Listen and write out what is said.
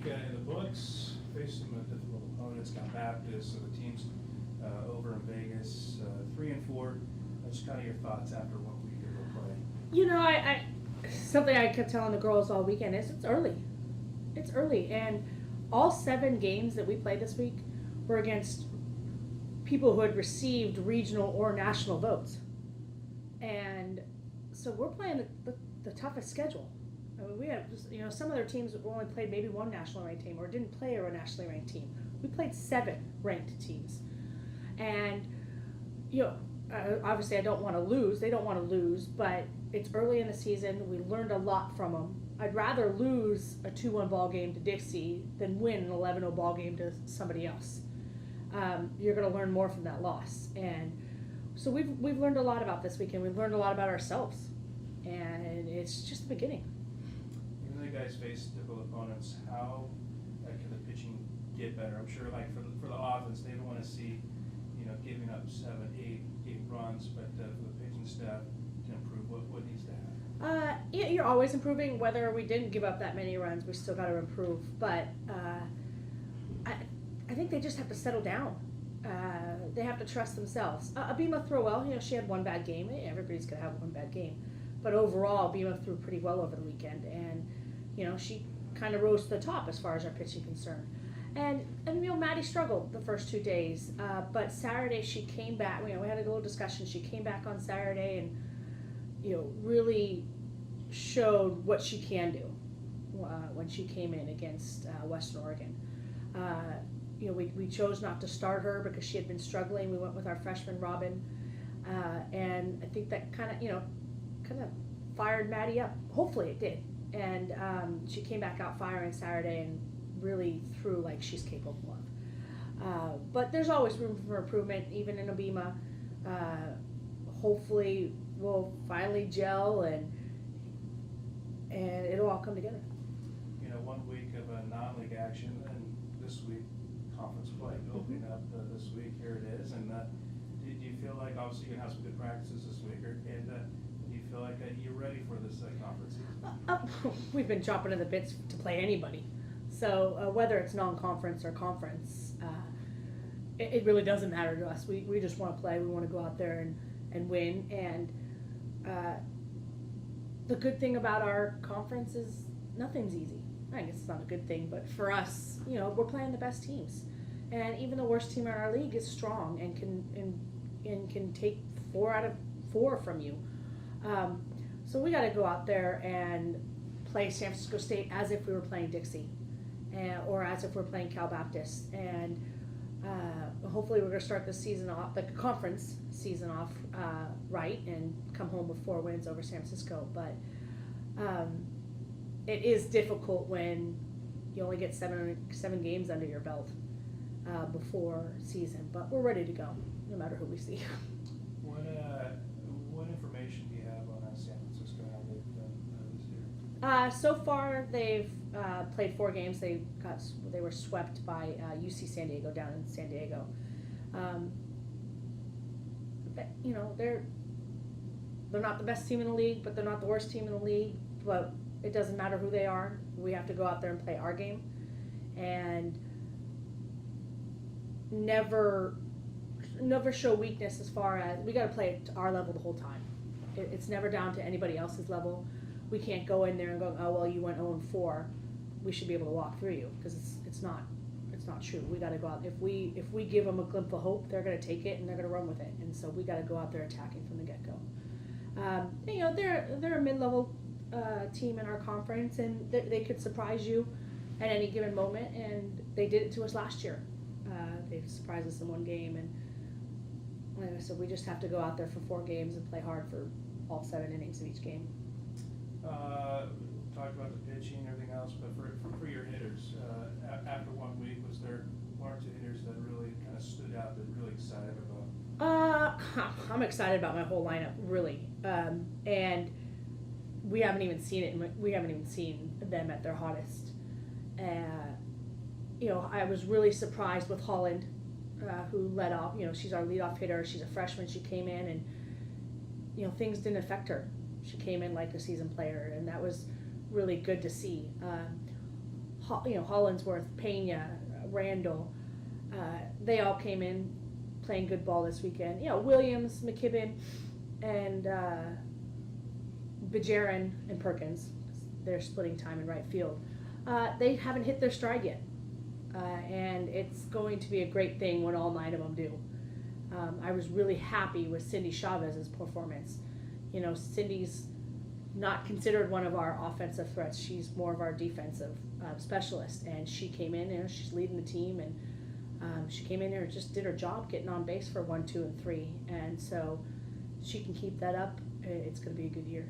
week in the books, faced some difficult opponents, Cal Baptist, so the team's over in Vegas, 3-4. Just kind of your thoughts after 1 week of play. You know, I something I kept telling the girls all weekend is it's early. It's early, and all 7 games that we played this week were against people who had received regional or national votes. And so we're playing the toughest schedule. I mean, we have, some other teams only played maybe one national ranked team or didn't play a nationally ranked team. We played 7 ranked teams. And, obviously I don't want to lose. They don't want to lose, but it's early in the season. We learned a lot from them. I'd rather lose a 2-1 ball game to Dixie than win an 11-0 ball game to somebody else. You're going to learn more from that loss. And so we've learned a lot about this weekend. We've learned a lot about ourselves. And it's just the beginning. Even though you guys face difficult opponents, how can the pitching get better? I'm sure like for the offense, they don't want to see, giving up 7, 8 runs, but for the pitching staff to improve, what needs to happen? You're always improving. Whether we didn't give up that many runs, we still got to improve. But I think they just have to settle down. They have to trust themselves. Abima threw well. She had one bad game. Everybody's going to have one bad game. But overall, Abima threw pretty well over the weekend. And, she kind of rose to the top as far as our pitching concerned. And Maddie struggled the first 2 days. But Saturday she came back. We had a little discussion. She came back on Saturday and, really showed what she can do when she came in against Western Oregon. We chose not to start her because she had been struggling. We went with our freshman Robin, and I think that kind of fired Maddie up. Hopefully it did, and she came back out firing Saturday and really threw like she's capable of. But there's always room for improvement, even in Abima. Hopefully we'll finally gel and it'll all come together. 1 week of a non-league action, and this week conference play opening up this week. Here it is. And do you feel like, obviously you're going to have some good practices this week, and do you feel like you're ready for this conference season? We've been chopping at the bits to play anybody. So whether it's non-conference or conference, it really doesn't matter to us. We just want to play. We want to go out there and win. And the good thing about our conference is nothing's easy. I guess it's not a good thing, but for us, we're playing the best teams, and even the worst team in our league is strong and can take 4 out of 4 from you. So we got to go out there and play San Francisco State as if we were playing Dixie, or as if we're playing Cal Baptist, and hopefully we're going to start the season off, the conference season off, right, and come home with 4 wins over San Francisco, but. It is difficult when you only get seven games under your belt before season, but we're ready to go, no matter who we see. What information do you have on San Francisco, how they've done this year? So far, they've played 4 games. They were swept by UC San Diego down in San Diego. They're not the best team in the league, but they're not the worst team in the league. But it doesn't matter who they are. We have to go out there and play our game, and never show weakness as far as we got to play at our level the whole time. It's never down to anybody else's level. We can't go in there and go, oh well, you went 0-4. We should be able to walk through you, because it's not true. We got to go out. If we give them a glimpse of hope, they're going to take it and they're going to run with it. And so we got to go out there attacking from the get-go. They're a mid-level team in our conference, and they could surprise you at any given moment, and they did it to us last year. They surprised us in 1 game, and like I said, we just have to go out there for 4 games and play hard for all 7 innings of each game. Talked about the pitching and everything else, but for your hitters, after 1 week, was there 1 or 2 hitters that really kind of stood out that you're really excited about? I'm excited about my whole lineup, really, and we haven't even seen it. We haven't even seen them at their hottest. I was really surprised with Holland, who led off. She's our leadoff hitter. She's a freshman. She came in, and things didn't affect her. She came in like a seasoned player, and that was really good to see. Hollinsworth, Pena, Randall, they all came in playing good ball this weekend. Williams, McKibben, and Bajarin and Perkins. They're splitting time in right field. They haven't hit their stride yet, and it's going to be a great thing when all 9 of them do. I was really happy with Cindy Chavez's performance. Cindy's not considered one of our offensive threats. She's more of our defensive specialist, and she came in and she's leading the team, and she came in there and just did her job, getting on base for 1, 2, and 3, and so she can keep that up. It's going to be a good year.